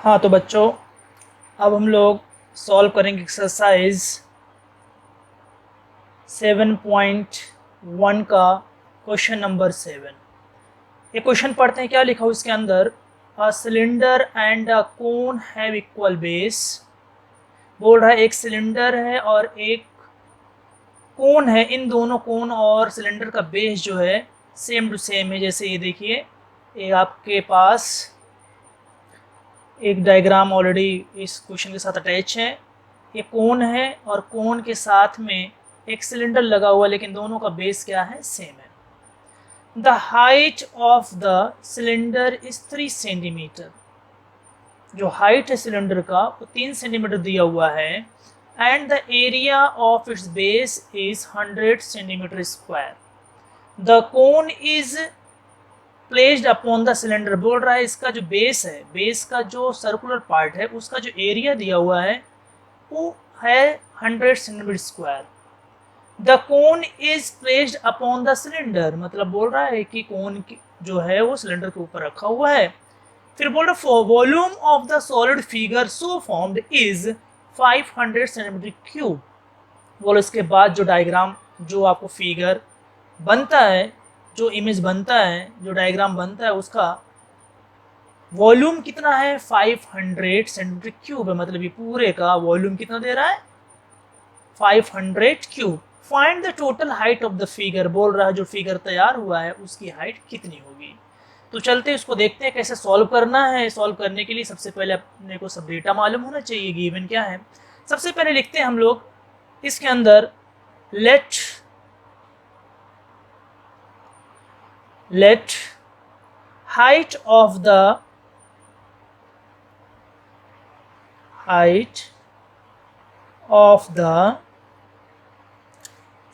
हाँ तो बच्चों, अब हम लोग सॉल्व करेंगे एक्सरसाइज 7.1 का क्वेश्चन नंबर 7। ये क्वेश्चन पढ़ते हैं क्या लिखा हो इसके अंदर। A cylinder and a cone have equal base. बोल रहा है एक सिलेंडर है और एक कोन है, इन दोनों कोन और सिलेंडर का बेस जो है सेम टू सेम है। जैसे ये देखिए, ये आपके पास एक डायग्राम ऑलरेडी इस क्वेश्चन के साथ अटैच है। ये कोन है और कोन के साथ में एक सिलेंडर लगा हुआ, लेकिन दोनों का बेस क्या है, सेम है। The height of the cylinder is 3 centimetre. जो हाइट है सिलेंडर का वो 3 सेंटीमीटर दिया हुआ है। And the area of its base is 100 centimetre square. The cone is placed upon the cylinder. बोल रहा है इसका जो बेस है, बेस का जो सर्कुलर पार्ट है, उसका जो एरिया दिया हुआ है वो है 100 centimetre square. The cone is placed upon the cylinder, मतलब बोल रहा है कि कोन जो है वो सिलेंडर के ऊपर रखा हुआ है। फिर बोल रहा volume of the solid figure so formed is 500 centimetre cube. बोलो इसके बाद जो डायग्राम, जो आपको फिगर बनता है, जो इमेज बनता है, जो डायग्राम बनता है, उसका वॉल्यूम कितना है, 500 सेंटीमीटर क्यूब है। मतलब ये पूरे का वॉल्यूम कितना दे रहा है, 500 cube. Find the total height of the figure. बोल रहा है जो फिगर तैयार हुआ है उसकी हाइट कितनी होगी। तो चलते हैं उसको देखते हैं कैसे सॉल्व करना है। सॉल्व करने के लिए सबसे पहले अपने को सब डेटा मालूम होना चाहिए, गिवन क्या है। सबसे पहले लिखते हैं हम लोग इसके अंदर late height of the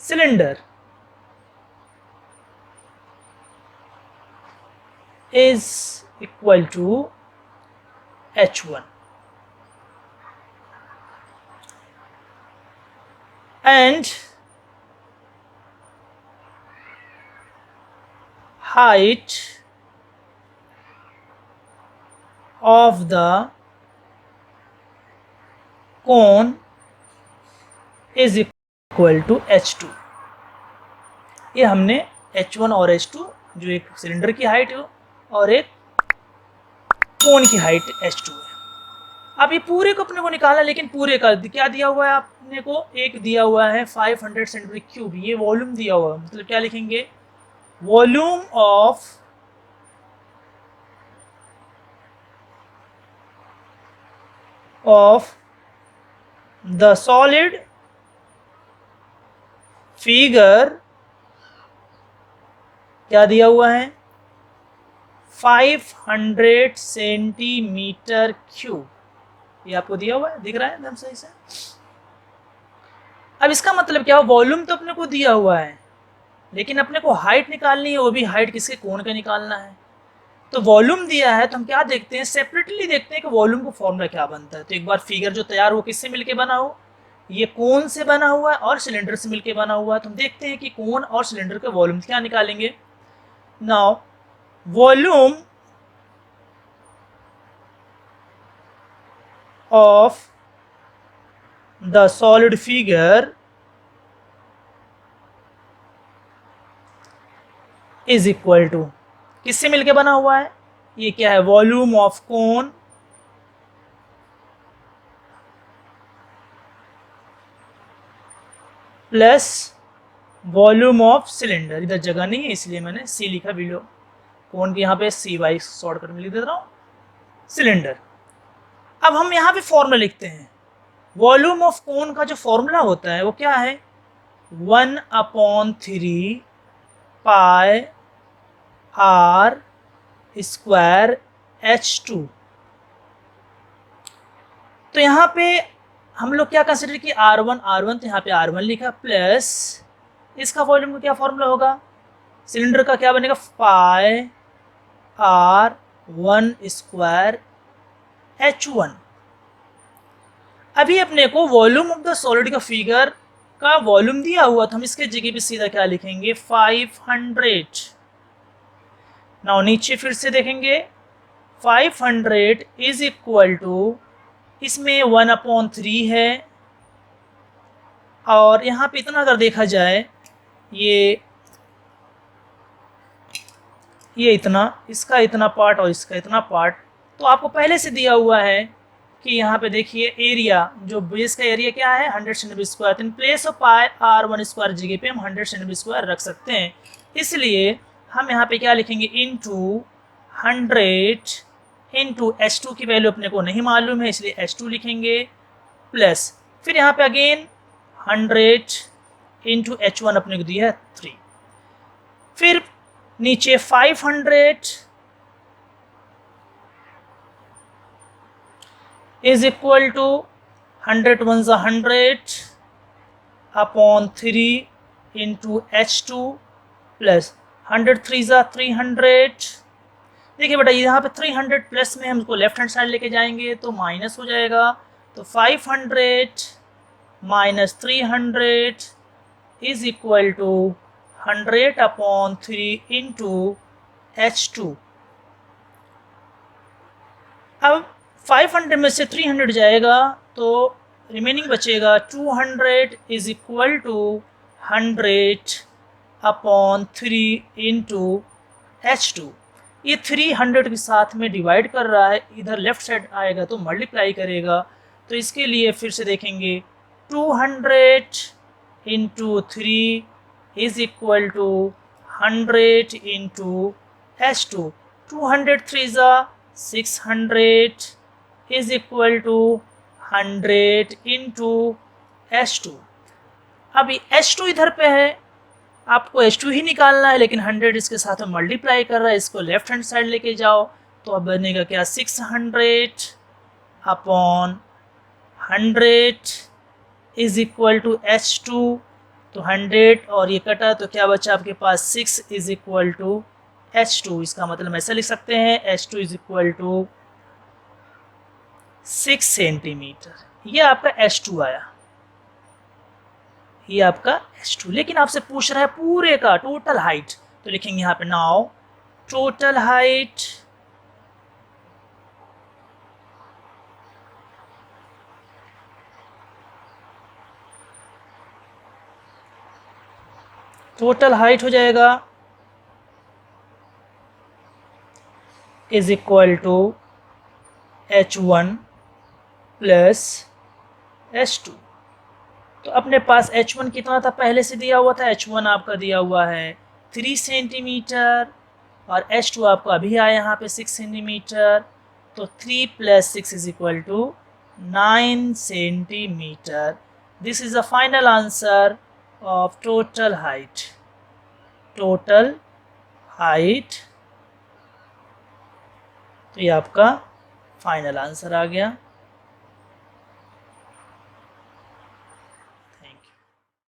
cylinder is equal to h1 and height of the cone is equal to h2। ये हमने h1 और h2, जो एक सिलेंडर की हाइट है और एक कोन की हाइट h2 है। अब ये पूरे को अपने को निकालना, लेकिन पूरे का क्या दिया हुआ है आपने को, एक दिया हुआ है 500 सेंटीमीटर क्यूब। ये वॉल्यूम दिया हुआ है, मतलब क्या लिखेंगे, volume of the solid figure क्या दिया हुआ है, 500 सेंटीमीटर क्यूब। ये आपको दिया हुआ है, दिख रहा है एकदम सही से। अब इसका मतलब क्या, वॉल्यूम तो अपने को दिया हुआ है, लेकिन अपने को हाइट निकालनी है, वो भी हाइट किसके, कोन का निकालना है। तो वॉल्यूम दिया है तो हम क्या देखते हैं, सेपरेटली देखते हैं कि वॉल्यूम का फॉर्मूला क्या बनता है। तो एक बार फिगर जो तैयार हो किससे मिलके बना हो, ये कोन से बना हुआ है और सिलेंडर से मिलके बना हुआ है। तो हम देखते हैं कि कोन और सिलेंडर के वॉल्यूम क्या निकालेंगे। Now volume of the solid figure is equal to, किससे मिलके बना हुआ है, ये क्या है, volume of cone plus volume of cylinder. इधर जगह नहीं है इसलिए मैंने सी लिखा, वीडियो कोन के यहाँ पे सी वाई शॉर्ट कर लिख देता हूँ, सिलेंडर। अब हम यहाँ पे फॉर्मूला लिखते हैं। वॉल्यूम ऑफ कोन का जो फॉर्मूला होता है वो क्या है, 1/3 पाई आर स्क्वायर h2। तो यहाँ पे हम लोग क्या कंसिडर किए, R1 तो यहाँ पे R1 लिखा, प्लस इसका वॉल्यूम का क्या फॉर्मूला होगा, सिलेंडर का क्या बनेगा, पाई R1 स्क्वायर h1। अभी अपने को वॉल्यूम ऑफ द सॉलिड का फिगर का वॉल्यूम दिया हुआ, तो हम इसके जगह पे सीधा क्या लिखेंगे, 500। नाउ नीचे फिर से देखेंगे, 500 इज इक्वल टू, इसमें 1/3 है, और यहाँ पे इतना अगर देखा जाए, ये इतना, इसका इतना पार्ट और इसका इतना पार्ट, तो आपको पहले से दिया हुआ है कि यहाँ पे देखिए एरिया, जो बेस का एरिया क्या है 100 centimetre square, in place of pi r1 square जगह पे हम 100 सेंटीमीटर स्क्वायर रख सकते हैं। इसलिए हम यहाँ पे क्या लिखेंगे, इनटू 100 इंटू h2 की वैल्यू अपने को नहीं मालूम है, इसलिए h2 लिखेंगे, प्लस फिर यहाँ पे अगेन 100 इंटू h1 अपने को दिया है 3, फिर नीचे 500 is equal to 100 1 100 upon 3 into h2 plus 100 3 300। देखिए बेटा यहाँ पे 300 प्लस में हमको लेफ्ट हैंड साइड लेके जाएंगे तो माइनस हो जाएगा, तो 500 minus 300 is equal to 100 upon 3 into h2। अब 500 में से 300 जाएगा तो रिमेनिंग बचेगा 200 is equal to 100 upon 3 into h2। ये 300 के साथ में डिवाइड कर रहा है, इधर लेफ्ट साइड आएगा तो मल्टीप्लाई करेगा, तो इसके लिए फिर से देखेंगे 200 into 3 is equal to 100 into h2। 200 3 600 is equal to 100 into h2। अभी h2 इधर पे है, आपको h2 ही निकालना है, लेकिन 100 इसके साथ में मल्टीप्लाई कर रहा है, इसको लेफ्ट हैंड साइड लेके जाओ तो अब बनेगा क्या, 600 upon 100 is equal to h2। तो 100 और ये कटा तो क्या बचा आपके पास, 6 इज इक्वल टू h2। इसका मतलब ऐसा लिख सकते हैं h2 is equal to 6 centimetre. ये आपका h2 आया, ये आपका h2। लेकिन आपसे पूछ रहा है पूरे का टोटल हाइट, तो लिखेंगे यहाँ पे नाउ टोटल हाइट हो जाएगा is equal to h1 plus h2। तो अपने पास h1 कितना था, पहले से दिया हुआ था, h1 आपका दिया हुआ है 3 सेंटीमीटर और h2 आपका अभी आया यहाँ पे 6 सेंटीमीटर, तो 3 plus 6 is equal to 9 centimetre. This is the final answer of total height. तो ये आपका फाइनल आंसर आ गया।